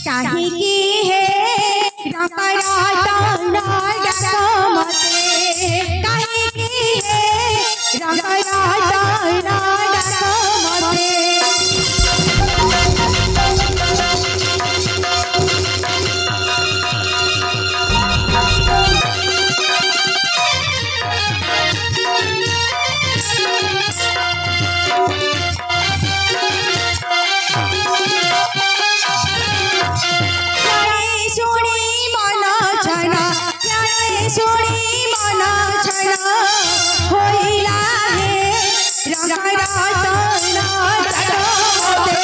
काहे की है रंगराता ना डकमते काहे की है रंगराता ना डकमते होइला है रंगराता ना डकमते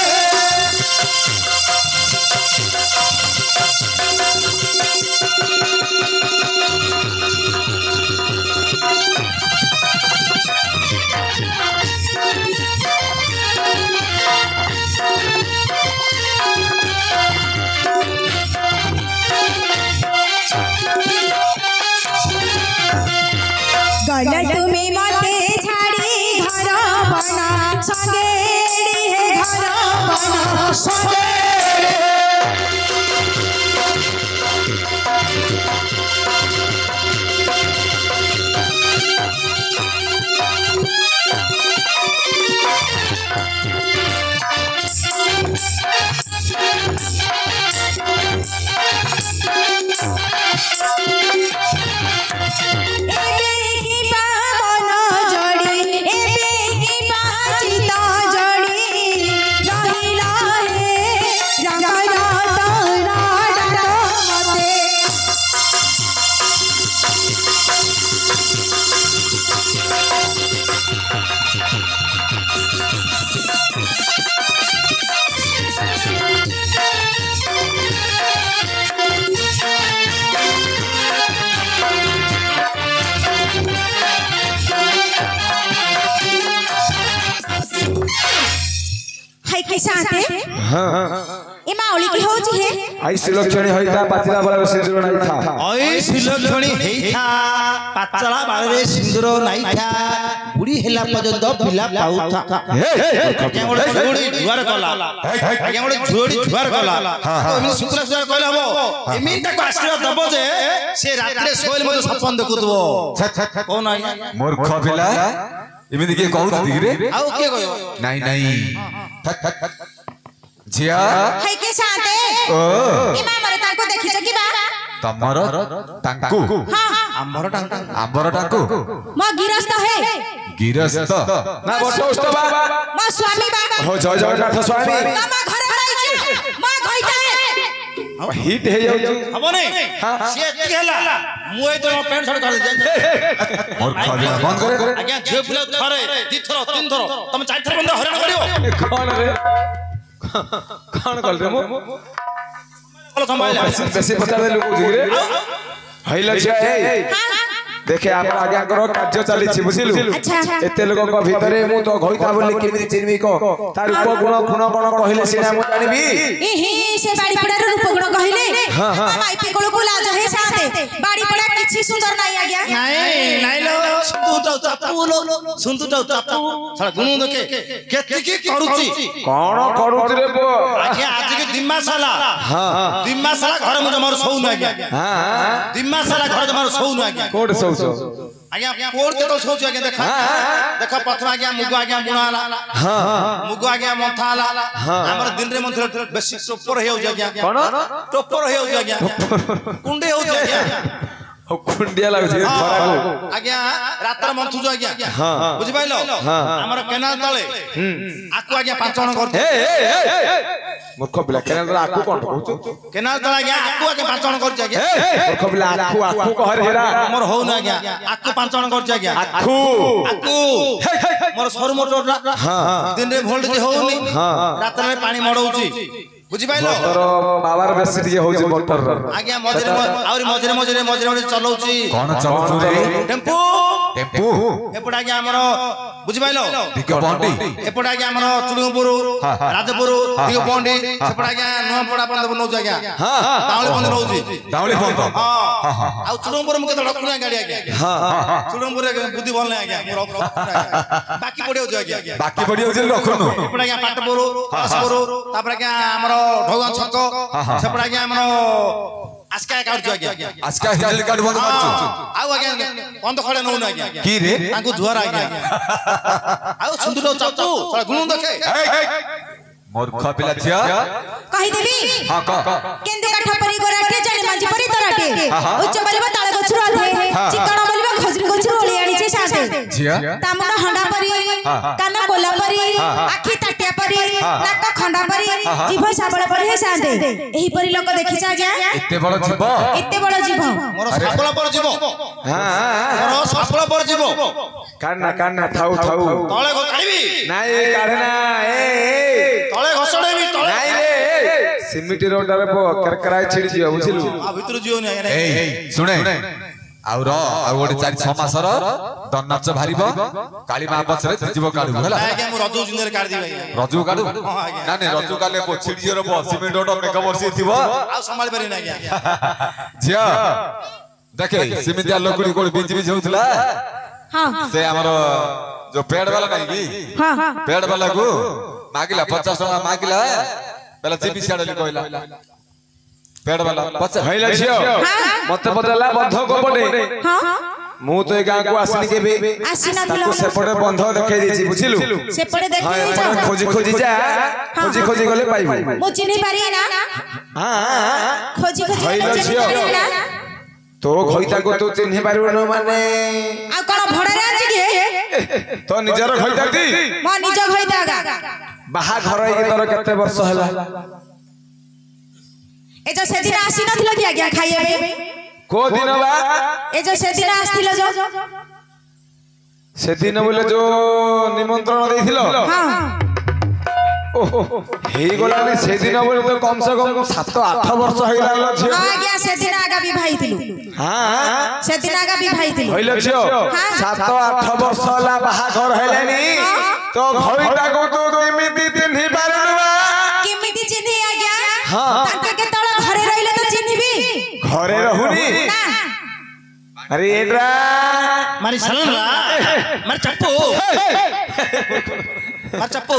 गलत में मते झाड़ी घर बना संगेड़ी है घर बना संगेड़ी साथे ए माउली की होची है आई सिलक्षणी होइता पाचला बाळे सिंदूर नाही था आई सिलक्षणी हेइथा पाचला बाळे सिंदूर नाही था बुढी हेला पर्यंत पिला पाउथा आज्ञा गोटे जोड़ी जुआर कला आज्ञा गोटे जोड़ी जुआर कला तो एमि शुक्र जुआर कहले हबो एमि ताको आशीर्वाद दबो जे से रात्रे सोइल मते सपन देखुतबो कोन आज्ञा मूर्ख पिला एमिति के कहू दिगरे आउ के कहयो नाही नाही जिया है के साथे ओ ए मामरे ताको देखि छ कि बा तमरो तांकू हां आंबर टांकू म गिरस्त है गिरस्त ना बटो उस्तो बा म स्वामी बा हो जय जगन्नाथ स्वामी तम घर रही म घइता है हिट हे जाउ हबो नै से एति हला मुए तो पैंट शर्ट कर दे और खाबिला बंद करे आज्ञा झे बुले थरे दी थरो तीन थरो तुम चार थर बंद हरण करियो कोन रे कोन कल रे मो बोलो संभाल बेसी बता दे लोग जिगरे हई लक्ष्य ए देखे आप आज्ञा करो कार्य चली छी बुझिलु एते लोगन को भीतरे मु तो घइता बोली केमि चिन्हबी को तार रूप गुण गुण कोन कहिले सिना मु जानिबी एहे से बाड़ी पड़ार रूप गुण कहिले माई पिकोल को लाज है साथे बाड़ी पड़ा किछि सुंदर नाही आज्ञा नहीं लो सुंदू चापू साला गुण देखे केति की करूची कोन करूत रे बो आज्ञा आज के दिम्मा साला घर मु जमर सौ न आज्ञा दिम्मा साला घर जमर सौ न आज्ञा कोड सौ आज्ञा कोड के तो सोच आज्ञा देखा प्रथम आज्ञा मुगु आज्ञा बुणाला मुगु आज्ञा मंथाला हमर दिन रे मंथर बेसी टोपर हे हो आज्ञा कोन टोपर हे हो आज्ञा कुंडे हो आज्ञा हो कुंडिया लागै छै खरा को आज्ञा रातर मंथु जो आज्ञा बुझि पाइलो हमर केनाल तळे आकु आज्ञा पांच जण कर मूर्ख पिला केनाल आकु कोन कहू केनाल तळे आज्ञा आकु आज्ञा पांच जण कर आज्ञा मूर्ख पिला आकु कहर हेरा हमर हो न आज्ञा आकु पांच जण कर आज्ञा आकु मोर सर मोटर दिन रे वोल्टेज होउनी रातर रे पानी मडौची बुझि पाइलो तोर पावर बेसी दिए होउची मोटर आज्ञा मझरे और मझरे चलाउची कोन चलाउछु रे टेम्पो टेम्पो एपड आज्ञा हमर ବୁଝିପାରିଲ ଦିଗପହଣ୍ଡି ଏପଟେ ଆଜ୍ଞା ଆମର ଚୁଡୁଙ୍ଗପୁର ରାଜପୁର ଦିଗପହଣ୍ଡି ସେପଟେ ଆଜ୍ଞା ନୂଆପଡା ବନ୍ଧ ନଉଛି ଆଜ୍ଞା ଦାଉଳି ବନ୍ଧ ନଉଛି ଦାଉଳି ବନ୍ଧ ଆଉ ଚୁଡୁଙ୍ଗପୁର ମୁଁ କେତେ ରଖୁନି ଗାଡି ଆଜ୍ଞା ଚୁଡୁଙ୍ଗପୁରରେ ବୁଦ୍ଧି ଭଲ ନାହିଁ ଆଜ୍ଞା ବାକି ପଡିଯାଉଛି ଆଜ୍ଞା ବାକି ପଡିଯାଉଛି ରଖୁନୁ ଏପଟେ ଆଜ୍ଞା ପାଟପୁର ପାସପୁର ତାପରେ ଆଜ୍ଞା ଆମର ଢଗା ଛକ ସେପଟେ ଆଜ୍ଞା ଆମର ଆସ୍କା କାଟୁଛୁ ଆଜ୍ଞା ଆସ୍କା ହିଜଳି କାଟ ବନ୍ଧ ମାରୁଛୁ ଆଉ ଆଜ୍ଞା ବନ୍ଧ ଖଡେ ନଉନ ଆଜ୍ଞା କି ରେ ତାଙ୍କୁ ଧୁଆର ଆଜ୍ଞା ଆଉ ସୁନ୍ଦର ଚାପୁ ଗୁଣ ଦେଖେ मूर्ख पिला छिया କହିଦେବି हां कह କେନ୍ଦୁ କାଠ ପରି ଗୋରାଟେ ଜାଣି ମାଝି ପରି ତରାଟେ ଉଚ୍ଚ ବଲିବ ତାଳ ଗଛରୁ ଆଧେ ଚିକଣ ବଲିବ ଖଜୁରୀ ଗଛରୁ ଓଳି ଆଣିଛି ସାଥେ छिया ତାମୁଣ୍ଡ ହଣ୍ଡା ପରି କାନ ଗୋଲା ପରି ଆଖି ତାଟିଆ ପରି ନାକ ଖଣ୍ଡା ପରି ଜିଭ ଶାବଳ ପରି ହେ ସାଥେ ଏହି ପରି ଲୋକ ଦେଖିଛ ଆଜ୍ଞା एते बड़ जीव ଏତେ ବଡ଼ ଜିଭ ମୋର ସାବଳ ପର ଯିବ ମୋର ସାବଳ ପର ଯିବ କାଢନା ଥାଉ ତଳେ କାଢିବି ନାଇଁ କାଢନା ତଳେ ଘସଡେବି ତଳେ ନାଇଁ ରେ ସିମିଟି ରୋଡରେ କରକରାଇ छिड़ी जियो बुझिलु आ भितर जियो नै ए सुने आउ गोटे 4-6 मासर दन्नाच भारिब काली मा पछरे जीव काढु हला आगे मु रजू जिंदर काढ दिबे रजू काढु ना ने रजू काले छिड़ी जियो रो सिमेंट रोड मेक वर्षी थिबो आ संभाल पारि ना आगे जिया देखे सिमितिया लोकुडी कोड बीच बीच होतला हां से हमरो जो पेड़ वाला नहीं की हां पेड़ वाला को मागिला 50 टका मागिला पहला जीबी साडली कहला पेड़ वाला 50 हइला छियो मते बदला बंध को पडे हां मु तो ए गां को आसनी केबे आसीना ताको दिलो सेपडे बंध देखाई देछि बुझिलु सेपड़े हां देखि एपडे खोजी जा खोजी गले पाइबु मु चिन्हि पारि ना हां खोजी हइला चिन्हि छियो पारि ना तो खइता को तू चिन्हि पारिबो न माने आ कोन भड़ारे आछि के तो निजर खइता ती म निज खइतागा बाहा घर हे तोर केते वर्ष हला ए जो सेदिन आसी नथिलो कि आज्ञा खाइबे को दिन बा ए जो सेदिन आस्तिलो जो से दिन बोले जो निमंत्रण देथिलो हां हे गलानी से दिन बोले तो कम से कम 7-8 वर्ष हे लागलो छियो हां आज्ञा सेदिन आगा विवाही थिलु हां सेदिन आगा विवाही थिलु होइलो छियो 7-8 वर्ष हला बाहा घर हेलेनी तो खइता को तो केमिति चिन्हि पारनुवा केमिति चिन्हि आज्ञा हां ताके के तळ घरे रहिले तो चिन्हिबी घरे रहूनी ना अरे एड्रा मारी सलरा मार चप्पू मार चप्पू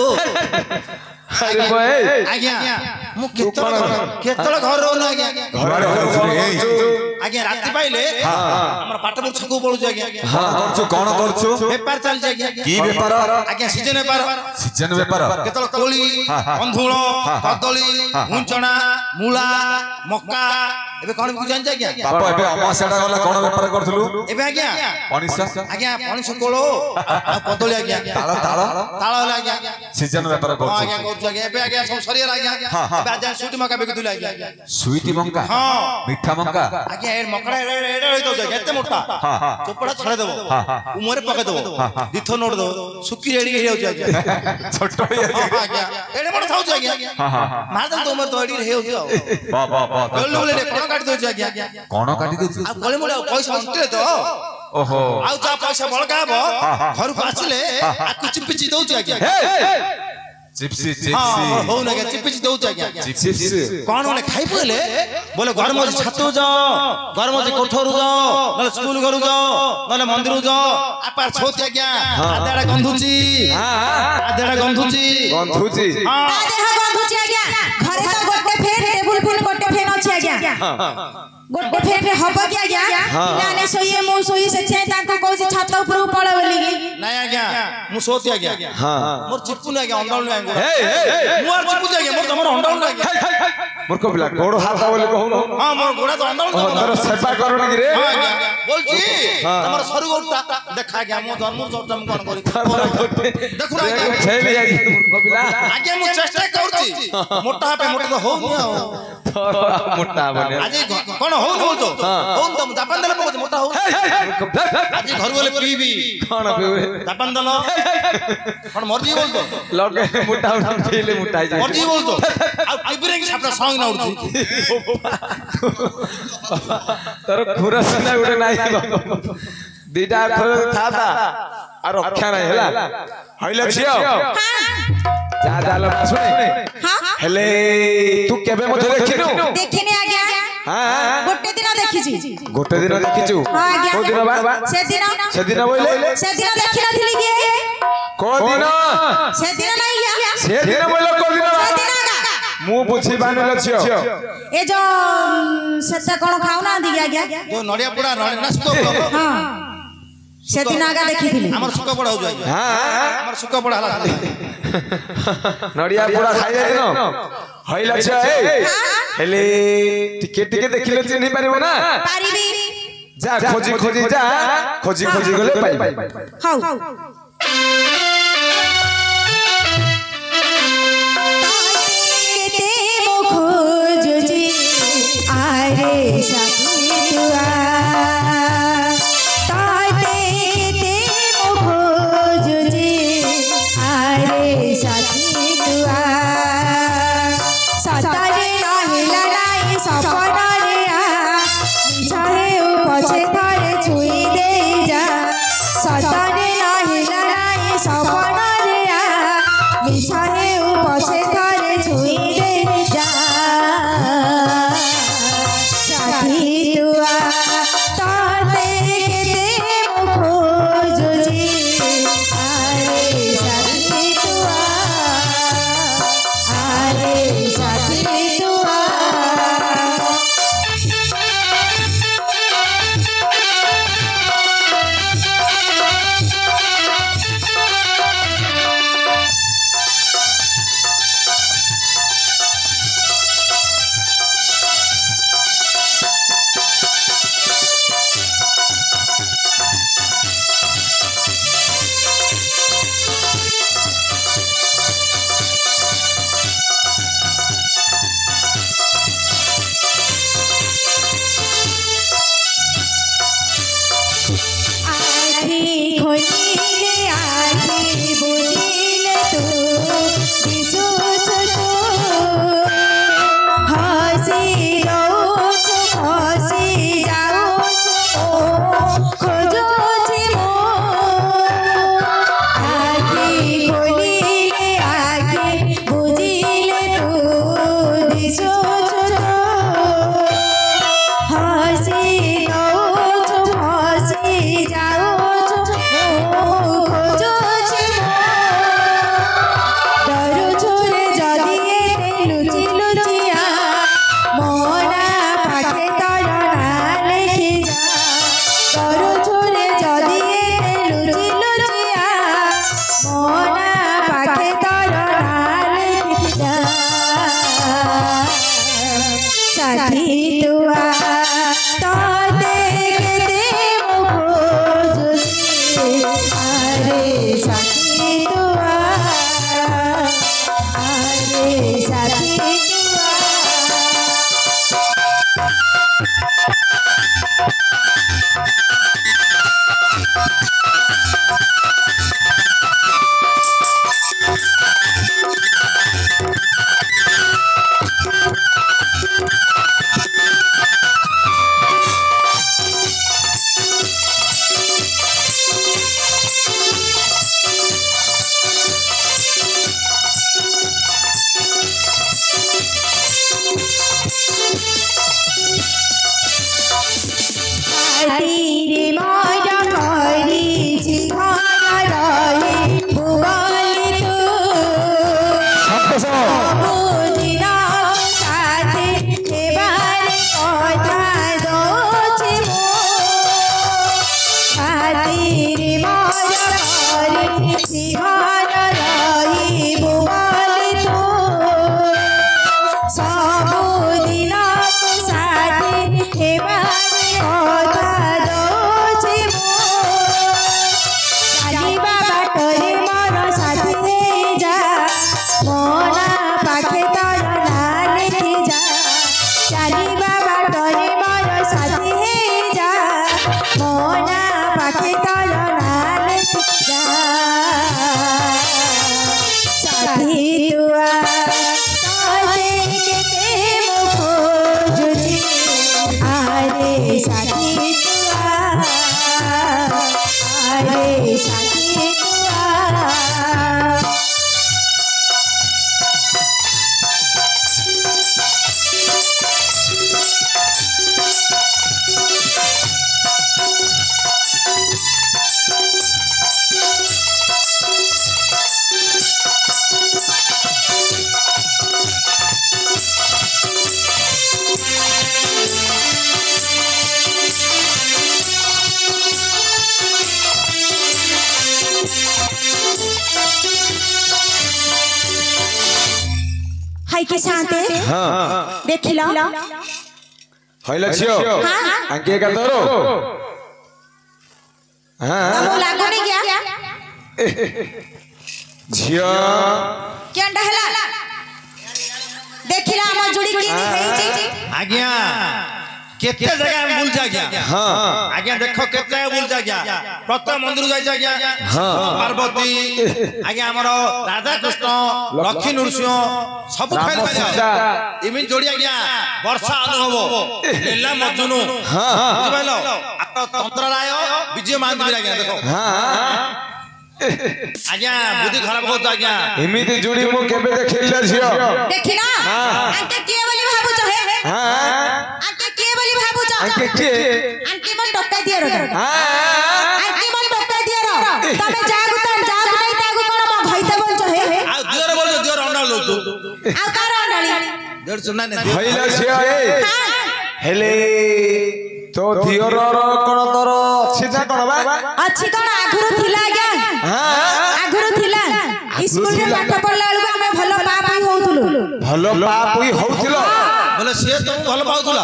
अरे भाई आज्ञा मु केतळ घर रहनु आज्ञा घर आज्ञा राति पाइले हमर पाटपुर छकु पळु आज्ञा हां करछु कोन करछु व्यापार चल आज्ञा की व्यापार आज्ञा सीजन व्यापार सीजन व्यापार केतळ कोली अंधुळ कदली हुंचणा मूला मक्का एबे कोन बिकु जान आज्ञा बाप एबे अमासेडा गला कोन व्यापार करथलु एबे आज्ञा पनिसा आज्ञा पनिस कोलो कदली आज्ञा ताळ होला आज्ञा सीजन व्यापार हां करछु आज्ञा करछु आज्ञा एबे आज्ञा सब सरियर आज्ञा एबे आज्ञा सुटी मका बिकु आज्ञा स्वीटी मंका हां मीठा मंका आज्ञा ए मकड़ा एडे होइतो आज्ञा एते मोटा चोपड़ा छड़े देबो उमरे पके देबो दिथो नोट देबो सुकी रेडी हे होछ आज्ञा छोटो आज्ञा एडे मोटा थाउ आज्ञा मारदम तो उमर तो एडी हे होछ बा बा बा बोल बोले कोन काट दोछ आज्ञा कोन काटी देछु आ गले मोले पैसा अंतरे तो ओहो आउ जा पैसा बळका हबो घर को आछले आ कुछ पिची दोछ आज्ञा चिप्सी हां हो ना के चिपिची दोछ आज्ञा चिप्स कोन ओने खाइ पले बोले घर में छातो जा घर में कोठरू जा नले स्कूल घरु जा नले मंदिर जा आपार छोती आज्ञा आदेडा गंधुची आदेडा गंधुची गंधुची हां ता देह गंधुची आज्ञा घरे तो गोटे फेन टेबुल फैन गोटे फेन अछि आज्ञा गोटे फेन रे हबो कि आज्ञा नाने सोइए मु सोई सेथे ताको कहू छात ऊपर पळे बोली नहीं आज्ञा मु सोती आज्ञा हां मोर चिप्पू ना आज्ञा अंडाल ना आज्ञा मोर चिप्पू आज्ञा मोर तमर अंडाल ना आज्ञा मूर्ख पिला गोड़ हाथ बोले कहू हां मोर गोड़ा तो अंडाल ना तोर सेवा करनी कि रे हां आज्ञा बोलची तमर सरू गोटा देखा आज्ञा मो धर्म चोटम कोन करी देखु ना आज्ञा छेली आई मूर्ख पिला आज्ञा मु चेष्टा करची मोटा पे मोटा तो हो नि मोटा बोले आज कोन हो न बोलतो हो न तुम जापान दले पको मोटा हो आज घर बोले पीबी कोन पिबे जापान दल कोन मर्जी बोलतो लगे मोटा पीले मोटा जाय मर्जी बोलतो आ टीबी रे छापना सॉन्ग ना उड़ची तोर खुरस ना उडे नाही दिटा थोर था और रक्षा नहीं हला हइले छियो जा जा लो सुने हां हेले तू केबे मते देखिनु देखिने आज्ञा हां गोटे दिन देखिछि गोटे दिन देखिछु को दिन बा से दिन बोले से दिन देखि नथिली के को दिन से दिन नहीं या से दिन बोले को दिन से दिन मु बुझी बानुल छियो ए जो सेता कोन खाउ ना दी आज्ञा जो नडिया पोड़ा ना सुको हां से दिन आगा देखिथिली हमर सुको पोड़ा हो जाय हां हमर सुको पोड़ा हला नडिया पूरा खाई जाय न हइला छ ए हेले टिके टिके देखिले चिन्हि पारिबो ना पारिबी जा खोजी खोजी जा खोजी खोजी गले पाई हाउ आरे साथी तुआ ताते केते खोजुजी आरे साथी तुआ सतारे नहिला नाइ सपना रे आ चाहे पछे थारे छुई दे जा सतारे नहिला नाइ सपना रे आ चाहे पछे थारे छुई दे जा साथी तुआ ताते केते खोजुजी आरे साथी तुआ आरे साथी तुआ आखी खोलिले आखी बुझिले तू दिसुछ तू हसी रहुछ हसी जाउछ ओ खोजुछि मो आखी खोलिले आखी बुझिले तू दिसुछ तू हसी रहुछ हसी जाउछ ओ खोजुछि डरु छोरे जदि एते लुचि लुचिया मोना पाखे तर ना लेखि जा डरु छोरे जदि एते लुचि लुचिया मोना पाखे तर ना लेखि जा साथी तुआ ताते केते खोजुछि आरे साथी तुआ आरे साथी तुआ खाई के शांते हाँ देखिला हइला छियो आंके का तोरो हाँ तमो लागो नहीं गया झियो क्या डहला देखिला हम जुड़ी की नहीं छी आज्ञा केते जगह हम भूल जा गया हाँ आज्ञा देखो केते जगह भूल जा गया प्रथम मंदिर जाय जा गया हाँ पार्वती आज्ञा हमरो राधा कृष्ण लक्ष्मी नृसिंह सब राम खेल सीता। पाया इमिन जोड़ी आज्ञा वर्षा अनुभव लीला मजनू हाँ बुझिपाइलो तंत्र राय विजय महांती भी आज्ञा देखो हाँ आज्ञा बुद्धि खराब होत आज्ञा एमिति जुड़ी मु केबे देखिला छियो देखिना आंके के बोली भाबु चहे हाँ आंके के बोली भाबु च आंके के आंके मन टक्का दिया रो हाँ आंके मन टक्का दिया रो तमे जागु नहीं तागु कोन म घइते बोल चहे आ दियर बोल दियर अंडा लो तू आ कार अंडाली दियर सुनना ने हइला छियो ए हां हेले तो धियोरर कोन तोर अछि ना कोन बा अच्छी कोन आगुरु थिला आज्ञा हाँ आगुरु थिला स्कूल रे पाठ पढला बेलु हमें भलो पाप ही होउथुलु भलो पाप ही होउथिलो बोले से तो भल पाउतला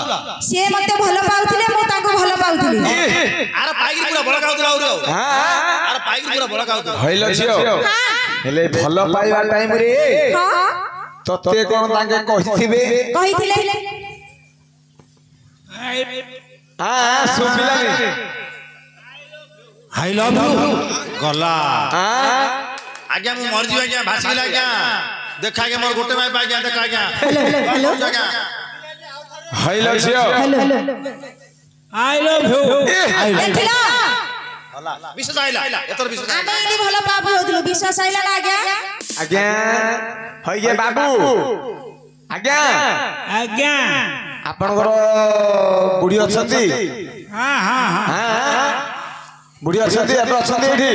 से मते भलो पाउथिले मु ताको भलो पाउथिली आरे पाइगिर पूरा बड़ खाउतला औरो हाँ आरे पाइगिर पूरा बड़ खाउतला हइला छियो हेले भलो पाइबा टाइम रे हां तते कोन ताके कहिथिबे कहिथिले हाँ सुबिलानी आई लव यू गला हाँ आज्ञा मु मर जी आज्ञा भासी गेला आज्ञा देखा के मोर गोटे माय आज्ञा देखा आज्ञा हेलो हइला छियो हेलो आई लव यू देखिला विश्वास आइला एतर विश्वास आमे इनी भलो पाप होउथुलु विश्वास आइला ना आज्ञा आज्ञा हई गे बाबू आज्ञा आज्ञा आपनकर बुढ़ी अछंती हाँ हाँ हाँ हाँ बुढ़ी अछंती आप अछंती एठी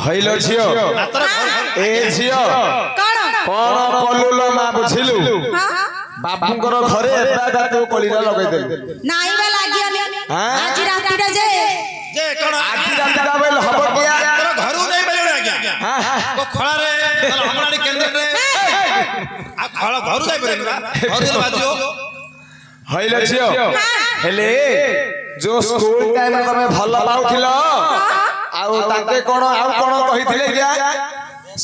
हइलो छियो ए छियो कोन कोन कलुलो मा बुझिलु हां बाबूंकर घरे एटा तू कलिरा लगै दे नाई बा लागियनी हाँ? आज राती रे जे जे कोन आठी रातिटा बेल हब किया तोर घरु नै बेले आज्ञा हाँ को खळा रे तोर हमरानी केंद्र रे आ खळ घरु जाय परे ना घरु बाजियो हइलो छियो हेले जो स्कूल टाइम में तमे भल पाउथिलो आउ ताके कोन आउ कोन कहिथिले क्या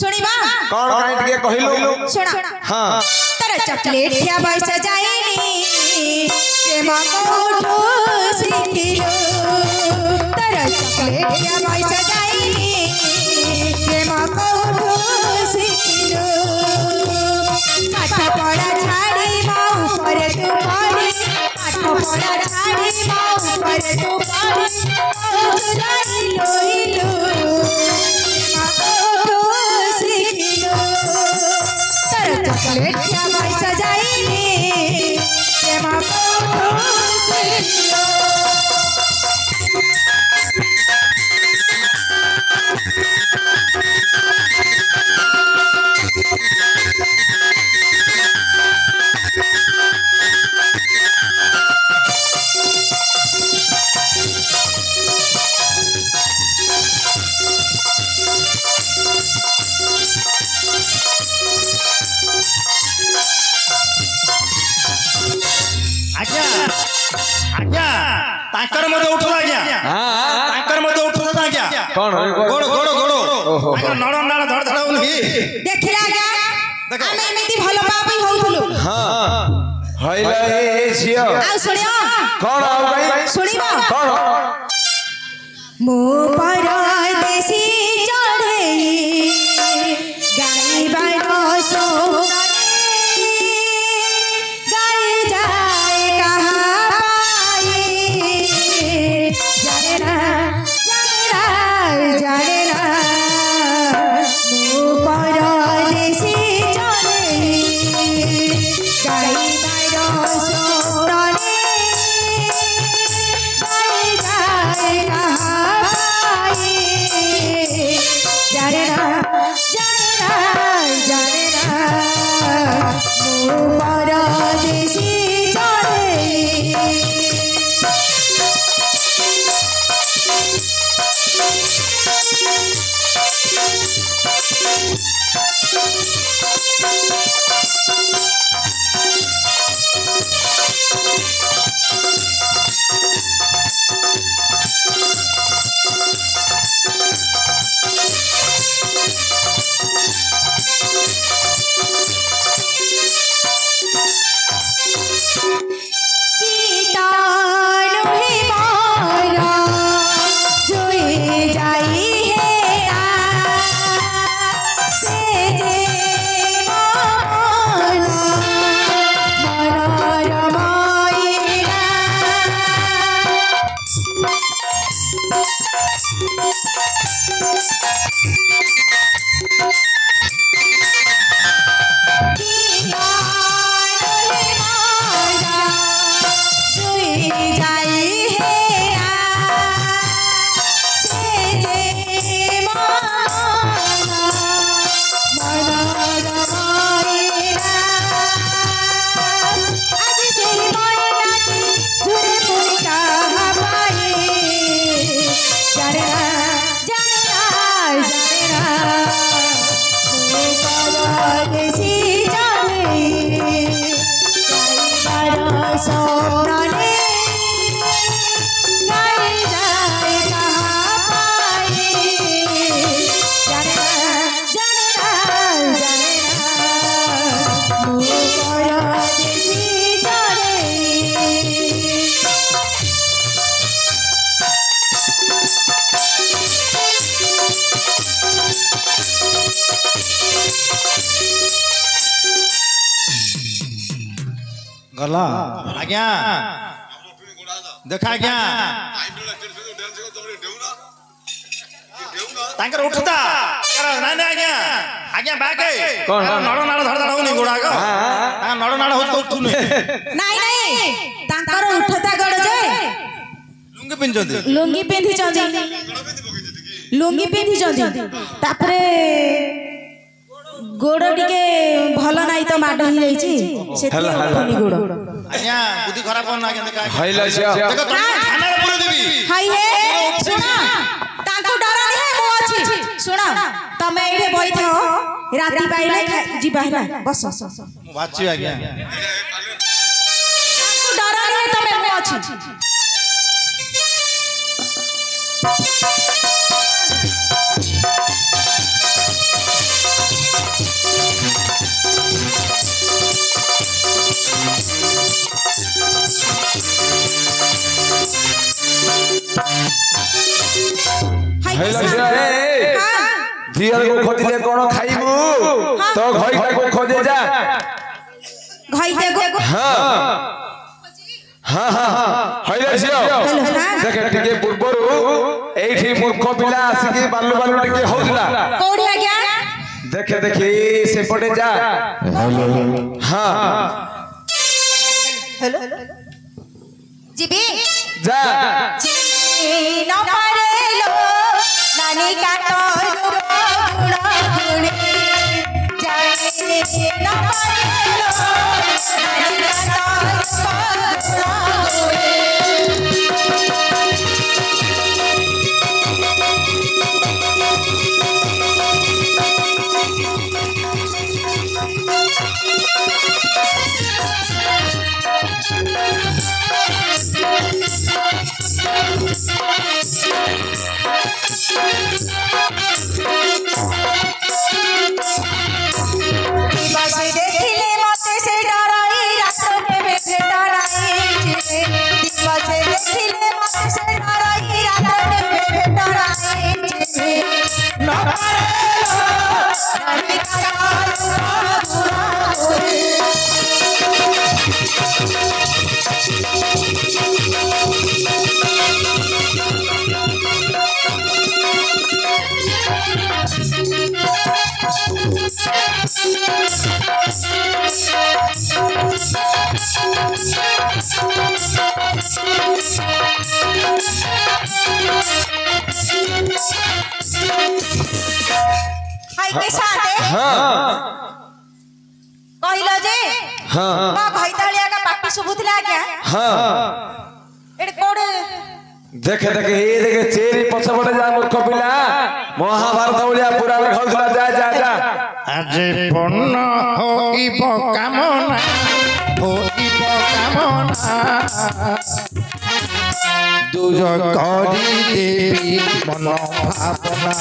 सुनिबा कोन काई टिके कहिलु सुना हां तेरे चॉकलेट क्या बैस जाईनी प्रेम को उठो सिखिलो तेरे चॉकलेट क्या बैस जाईनी प्रेम को उठो सिखिलो पाठ पढ़ा छाड़ी माऊ पर तू पढ़ी पाठ पढ़ा छाड़ी माऊ पर तू पढ़ी जाइलो हिलो प्रेम को उठो सिखिलो तेरे चॉकलेट क्या बैस जाईनी प्रेम को उठो सिखिलो आज्ञा आज्ञा ताकर मते उठो आज्ञा हां ताकर मते उठो आज्ञा कोन गोड़ो गोड़ो गोड़ो ओहो। ताकर नड़ नड़ धड़ धड़ उलही देखिला आज्ञा आमे एमिति भलो पाप ही होउथुलु हां हइला ए छियो आ सुनियो कोन आउ गई सुनिबा कोन मो परदेसी चढ़ई गाइबार सोनारे गाई जाए कहाँ पाई जाने ना मो परदेसी चढ़ई गाइबार सोनारे गाई जाए कहाँ पाई गला आज्ञा देखा आज्ञा तांकर उठता ना ना आज्ञा आज्ञा बाके नड़ नाड़ धड़ धड़ होनी गोड़ा का ता नड़ नाड़ हो तो उठुने नाही नाही तांकर उठता गड जे लुंगी पिंधी चंदी लुंगी पिंधी चंदी तापरे गोड़ टिके भल नाही तो माड ही रहिछि सेति उठनी गोड़ आज्ञा बुद्धि खराब होना आज्ञा देखा हइला छ देखो तुम खाना रे पूरा देवी हाय हे सुना तांको डर नहीं है मो अछि सुना तमे एठे बई थाओ राती पाइले जीवा हैला बस मु बाची आज्ञा तांको डर नहीं है तमे मो अछि हइला छ ए दियर को खोदिले कोन खाइबू तो घइटा को खोजे जा घइते को हां हइला छ देख टिके पूर्वरु एठी मूर्ख पिला आसिकी बालू बालू टिके होउला कोड़ी आ गया देखे देखी सेपटे जा हां हेलो जीबी जा न पारेलो नानी काटो गुड़ा गुड़ी जाने न पारेलो नानी काटो गुड़ा बसे देखिले मते से डराई रात में बैठे डराई बसे देखिले मते से डराई रात में बैठे डराई न पारेलो नानी काटो हाय के साथे कहिलो जे बा भैतालिया का पाटी सुबुतला क्या एड कोड़े देखे देखे ये देखे चेरी पछपटे जा मूर्ख पिला महाभारत ओलिया पुराण खाउतला जा जा जा आज पूर्ण होइब कामना होइब कामना दूर करी देवी मन भावना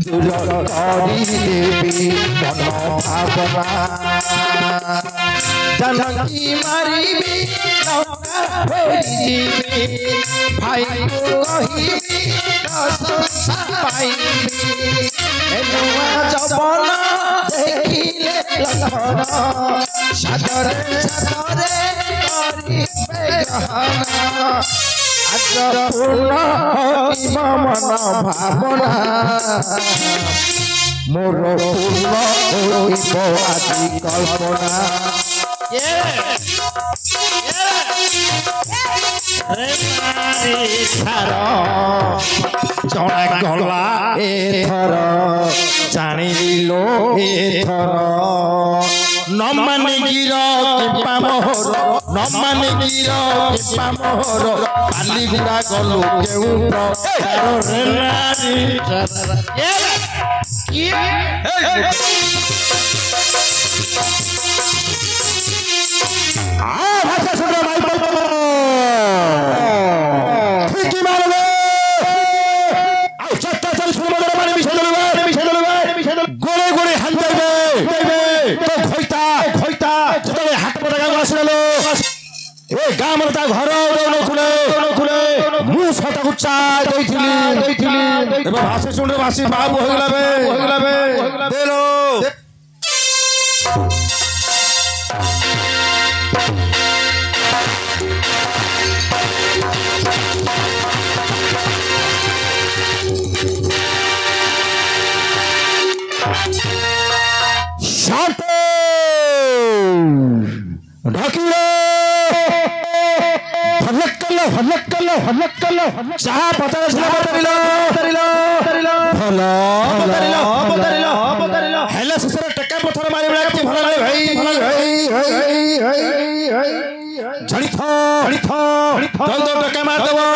दूर करी देवी मन भावना जनकी मारिबी नौका होइबी भाई को कहिबी रससा पाइबी एनुआ जबन देखिले लखन सादरे सादरे करिबे गहना पूर्ण मम भावना मोर पूर्ण आदि कल्पना जणा गला एथर जानिलो एथर न माने गिर किपा मोहर न माने गिर किपा मोहर पाली गुड़ा गलु केउ प्रकार रे नारी भाषा सुन भाई ठीक मारले आ सत्ता चल सुन मारे विषय गोले गोले हाल देबे तो खैता जतले हाट पटा गाँव आसिलो ए गाँव ता घर नथुले मु सता गुच्चा देइथिली एबे भाषा सुन भाषी बाबू होइला बे देलो चाहा पतर हेला सुसर टक्का पथर मारे बड़ा के भला लागे भाई झड़ी था चल दो टक्का मार देबो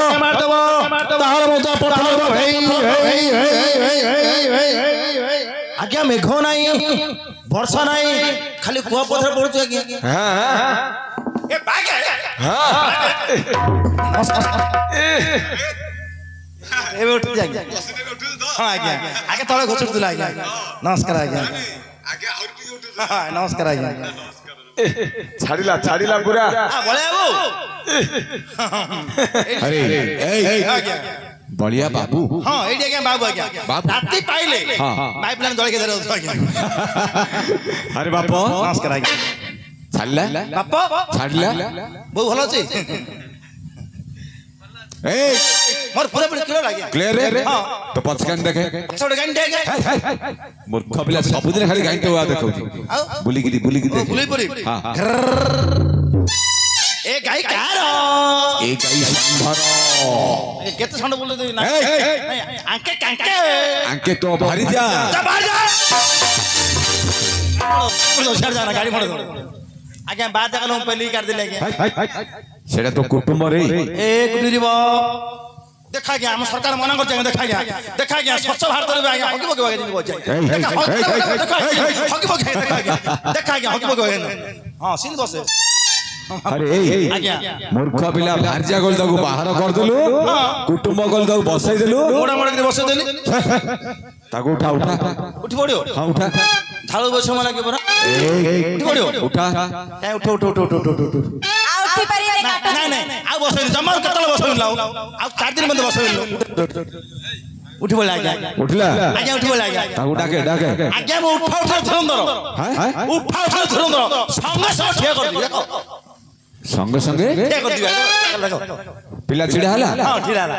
तार मोजा पथर भाई आज्ञा मेघ नाही वर्षा नाही खाली कुआ पथर पड़छ आज्ञा हां ए बाग हां ए उठ जाए हां आज्ञा आगे तळे घोचुक दिला आज्ञा नमस्कार आज्ञा आगे और भी उठ हां नमस्कार आज्ञा छाड़िला पूरा हां बोले बाबू अरे ए आज्ञा बढ़िया बाबू हां एडी आज्ञा बाबू आज्ञा राती पाइले पाइपलाइन दळे के धरे आज्ञा अरे बापा नमस्कार आज्ञा छाड़ला बापा छाड़ला बहु भलो अछि ए मोर पूरा पूरा क्लियर आ गया क्लियर रे हां तो पछकन देखे छोड़ गाइन देखे मूर्ख पिला सब दिन खाली गाइन तो देखौ बुली गिली बुली परी हां ए गाई कार ए गाई संभर ए केते संड बोल दे ना अंके तो भारी जा बाहर जा छड़ जाना गाड़ी मोड़ आगे बात जगह हम पहले ही कर दिले आगे सेटा तो कुटुंब रे ए कुटुरीब देखा गया हम सरकार मना कर जाए देखा गया स्वच्छ भारत रे आगे हकी बगे दिन बोल जाए देखा गया हकी बगे हां सीन बसे अरे ए मूर्ख पिला भारजा गोल दागु बाहर कर देलु कुटुंब गोल दागु बसाई देलु मोड़ा मोड़ा के बसाई देली तागु उठा उठ पड़ियो हां उठा थाळो बसो मला के बरा उठ पड़ियो उठा ए उठ आउटी परिले काटो नहीं आ बसाई जमा कतल बसाई लाओ आ 4 दिन बंद बसाई उठ बोला आज्ञा उठला आज्ञा उठ बोला आज्ञा तागु डाके आज्ञा मैं उठा धुरंधर उठा धुरंधर संगे सब ठिया कर दी देखो संगे ठिया कर दिया देखो पिला छिड़ा हला हां छिड़ा हला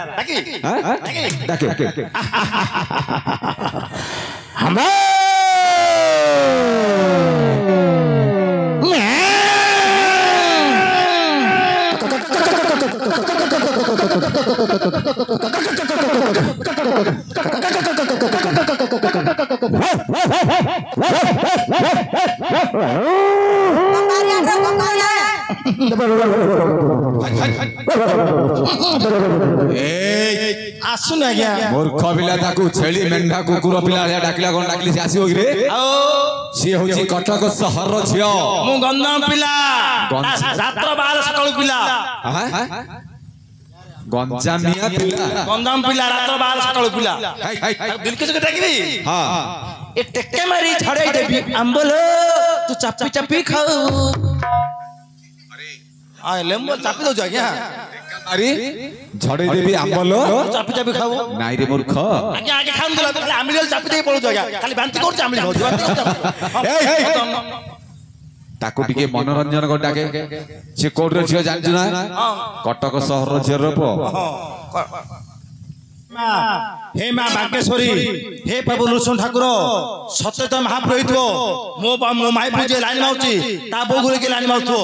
डाके हमें आसुन आज्ञा मूर्ख पिला ताकू छेली मेंढा कुकुर पिला डाकिला कोन डाकली से आसीओ रे सी होची कटक शहर रो छियो मु गंदाम पिला रात्र 12 सकाळ पिला गंजामिया पिला गंदाम पिला रात्र 12 सकाळ पिला दिल के जगह डाकिबी हां ए टेक्के मारी छड़ाई देबी अंबलो तू चापी खाओ आ लेम्बो चापी दो आज्ञा अरे झड़े देबी आंबलो चापी खाओ नाइ रे मूर्ख आगे खाम दिला खाली आमिल चापी दे पड़ो आज्ञा खाली बांती कर आमिल खाओ ताको टिके मनोरंजन को डाके से कोड रे झियो जानछु ना कटक शहर रो झियो रोप हे मां बागेश्वरी हे प्रभु नृसिंह ठाकुर सत्य महापुरोहित मो माई पूजे लाइन माउची ता बोगुले के लाइन माउथो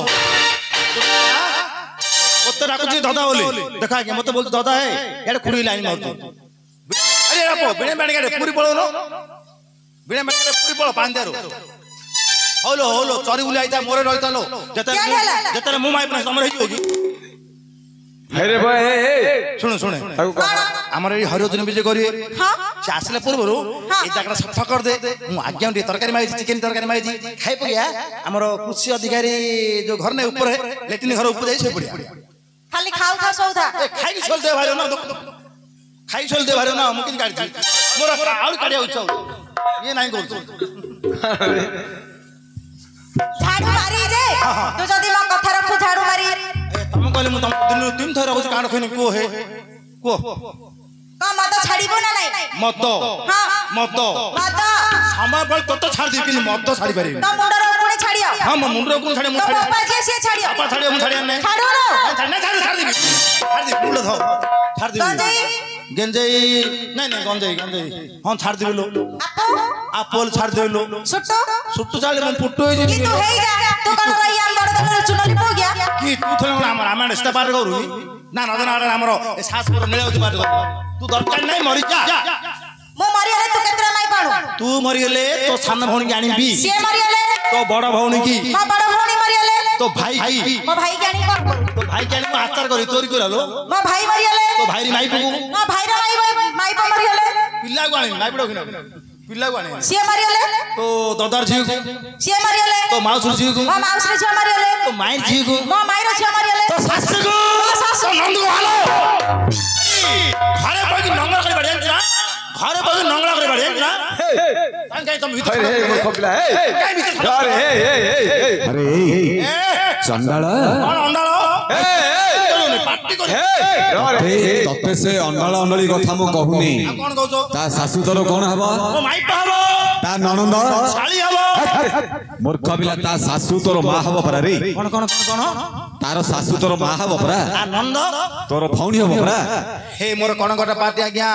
मत डाकुची दादा बोली देखा के मत बोल दादा है एडे खुड़ी लाइन माउथो अरे रापो बिने बाणी गाडे पूरी पळो नो बिने बाणी गाडे पूरी पळो पांदेरो होलो होलो चरी बुली आइता मोरे रहिता लो जतरे मो माई समर हेजी होगी अरे भाई सुनो सुने हमर ए हरिओजन विजय करिए से आसले पूर्व ए जाकड़ा सफा कर दे मु आज्ञा दी तरकारी माई चिकन तरकारी माई खाइ पगिया हमर कृषि अधिकारी जो घर ने ऊपर है लेटिन घर ऊपर जाई से पड़िया खाली खाऊ खा सौदा खाइ सोल दे भाई ना खाइ सोल दे भाई ना मु किन काढी मोर आउर काढिया उछौ ये नाही बोल झाड़ू मारी रे तू जदी म कथा रखु झाड़ू मारी तुम कहले मु तुम दिन तीन थर रहू कान खने को है को का मत छाड़ीबो ना नहीं मत हां मत मत समय बल तो छाड़ दी कि मत छाड़ी पारी तो मुंडरो कोने छाड़ियो हां म मुंडरो कोन छाड़ी मु तो छाड़ी बाबा जे से छाड़ियो बाबा छाड़ी मु छाड़ी नहीं छाड़ो ना छाड़ दी छाड़ दी बुल धो छाड़ दी गंजई नहीं नहीं गंजई हां छाड़ दी लो आपोल छाड़ दे लो सुट्टो सुट्टो चाले म पुट्टो हे की तू हेई जा तू कन रही हम बड़ दर चुनली पो गया की तू थले हमर रामायण स्टा पार करू ना ना ना हमर ए सास पर नेळौती पार करू तू दरकार नहीं मरि जा मो मरि गेले तू केतरा माई पाणु तू मरि गेले तो सान भौणी जानी बी से मरि गेले तो बड़ भौणी की मो बड़ भौणी मरि गेले तो भाई की मो भाई जानी कोन करू तो भाई जानी मु आचार करी तोरी करलो मो भाई मरि गेले तो भाई री माई पुगु मो भाई रे माई पा मरि गेले पिल्ला को आनी माई पडो किना पिल्ला को आनी से मरि गेले तो ददर जी से मरि गेले तो माउस जी को मो माउस रे छ मरि गेले तो माई जी को मो माई रे छ मरि गेले तो सास को तो नंद को हालो घरे बगी नंगला करे बढ़िया ना घरे बगी नंगला करे बढ़िया ना काई तुम भीतर अरे हे मूर्ख पिला हे अरे हे अरे चंडाल कौन अंडालो पार्टी कर तते से अंडाल अंडली कथा मु कहूनी कौन कहछो ता सासू तोर कोन हबो ओ माई पाबो ता ननंद साली हबो मूर्ख पिला ता सासू तोर मा हबो परा रे कौन कौन कौन तार सासू तोर मा हबो परा आनंद तोर भौणी हबो परा हे मोर कोन गटा पार्टी आज्ञा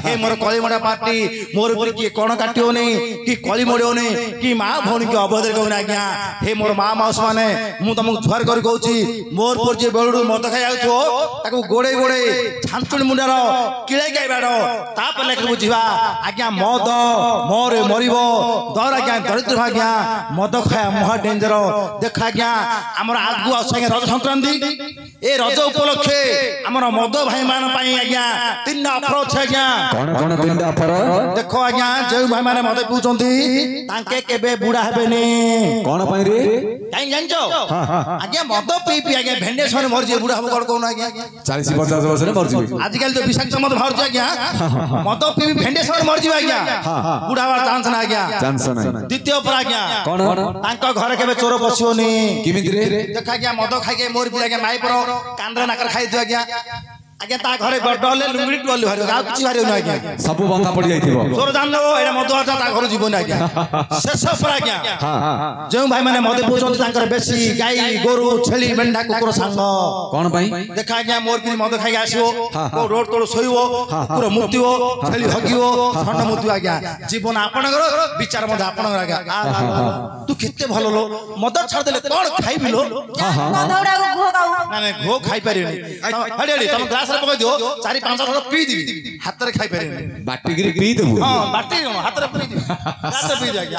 हे मोर कली मोडा पार्टी मोर ऊपर की कोन काटियो नै कि कली मोडियो नै कि मा भौणी के अबदर कहू ना आज्ञा हे मोर मा माउस माने मु तुमको झुआर कर कहूची मोर पर जे बेलडू मत खाइ आउथो ताको गोडे गोडे छांचुणी मुंडार किळे गाइबाडो ता पर लेख बुझिबा आज्ञा मद मोर मरिबो दर आज्ञा दरिद्र आज्ञा मद खाया महा डेंजर देख आज्ञा हमर आगु आसंगे रज संक्रांति ए रज उपलक्षे हमर मद भाई मान पाई आज्ञा तीन अफर छ आज्ञा कोन कोन तीन अफर देखो आज्ञा जे भाई माने मद पिउचंती तांके केबे बुढा हेबेनी कोन पई रे काई जानचो आज्ञा मद पी पी आज्ञा भेंडे सने मर जे बुढा हो कोन आज्ञा 40-50 वर्ष रे मर जिबे आजकल तो विषाक्त मद बाहर आज्ञा मद पी भेंडे सने मर जिबे आज्ञा बुढा वाला चांस ना आज्ञा चांस ना द्वितीय पर आज्ञा कोन तांको घर केबे चोर पसियोनी किमिति रे देखा आज्ञा मद खाइ के मोर पी आज्ञा माई पर कांद्रा नाकर खाइ दियो आज्ञा आज्ञा ता घरे गडले लुंगड़ी टोली हरियो आ किछि हरियो ना आज्ञा सब बंधा पड़ी जाइथिबो तोर जानलो एरा मद आता ता घर जीवन आज्ञा शेष पर आज्ञा जो भाई माने मद पोचंती तांकर बेसी गाई गोरु छेली मेंढा कुकुर संग कोन पई देखा आज्ञा मोर पी मद खाइ आसीओ को रोड तोड़ सोइबो कुकुर मुक्तिओ छेली हगिओ खंड मुक्ति आज्ञा जीवन आपनकर विचार मद आपनकर आज्ञा तू केते भलो लो मद छाड़ देले कोन खाइबि लो गधौड़ा को घो गाऊ ना ना घो खाइ परिनी हडी हडी तुम ग्लास रे पकई दियो 4-5 थोड़ा पी दिबी हाथ रे खाइ परिनी बाटी गिरी पी देबो हां बाटी हाथ रे पी दिबी ग्लास रे पी जागी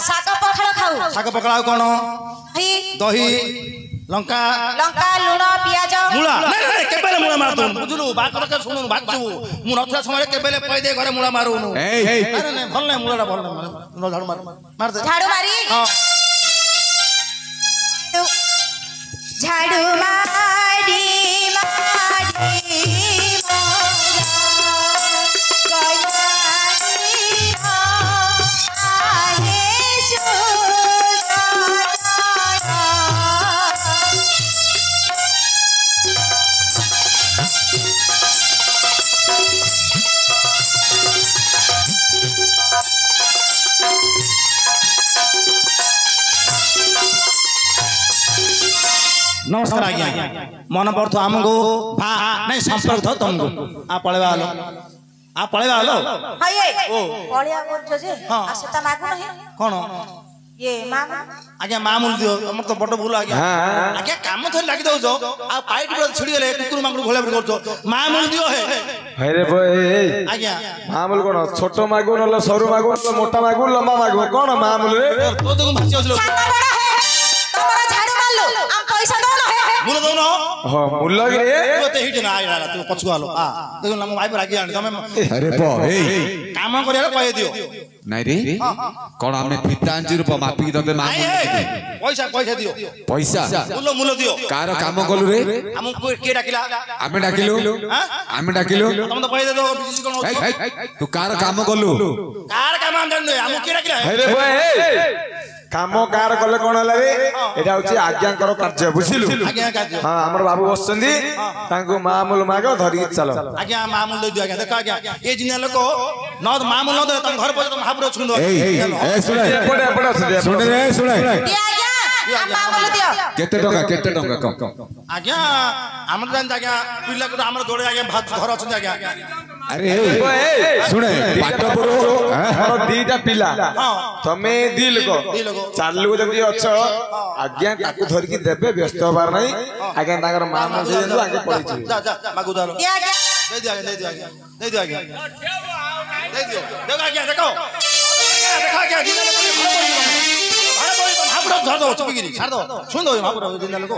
साग पखाड़ खाऊ साग पकड़ाओ कोन ही दही लंका लूण पियाज मुला नहीं नहीं केबेले मुला मारतो बुझलु बात के सुनु भागछु मु नथला समय केबेले पई दे घरे मुला मारुनु ए नहीं नहीं भल नहीं मुलाडा भल नहीं झाड़ू मार दे झाड़ू मारी हां झाड़ू मारी नमस्कार आज्ञा मन पड़ो आमको नहीं संपर्क था तुमको आ पळेबा आलो आ पळेबा आलो हाय ओ पळिया बोलछो जे हां आसेता मागु नहीं कोन ये मामा आज्ञा मामूल दियो हमर तो बड़ भूल आज्ञा आज्ञा काम थोड़ी लागी दउ जो आ पाइट पर छिड़ी गेले कुकुर मांगड़ घोला पर करछो मामूल दियो है अरे भाई आज्ञा मामूल कोन छोटो मागु नलो सरू मागु मोटा मागु लंबा मागु कोन मामूल रे तो देखो भासी असलो छाता बड़ा है तोरा झाड़ू मारलो हम पैसा दो ना मूल दउ न हां मूल रे तू ते हिट ना आइला तू पछुआ आलो आ देखो हम भाई पर आगे आनी तमे अरे बा ए काम करिया कहि दियो नहीं रे कौन हमने फितांची रूप मापी की तते मांग पैसा पैसा दियो पैसा मूल दियो कार काम कलु रे हम के डाकिला आमे डाकिलु हां आमे डाकिलु तुम तो पैसा दो बिजी कोन तू कार काम कलु कार काम हम हम के डाकिला अरे भाई काम कार कले कोन हला रे एटा होची आज्ञाकर कार्य बुझिलु आज्ञा कार्य हां हमर बाबू बसचंदी तांको मामूल मागो धरि चलो आज्ञा मामूल दियो आज्ञा देखो आज्ञा ए जिना लोक न मामूल न दे तुम घर पर तुम हापुर छुंदो ए सुने पड़े पड़े सुने रे सुने ये आज्ञा हम मामूल दियो केते टंका कम आज्ञा हमर जान आज्ञा पिल्ला को हमर जोड़े आज्ञा घर अछन आज्ञा अरे सुने पाटपुर हमर दीटा पिला तमे दिल को चार लोग जदी अछ आज्ञा काकू धरि की देबे व्यस्त होबार नहीं आज्ञा ताकर मामूल दे देनु आगे पड़ी छी जा जा मागु दालो ये आज्ञा दे दियो आज्ञा दे दियो आज्ञा देखो आज्ञा देखो आज्ञा जिना लोक भाड़ा पड़ी हापुर धर दो चुपी गिरी छाड़ दो सुन दो हापुर जिना लोक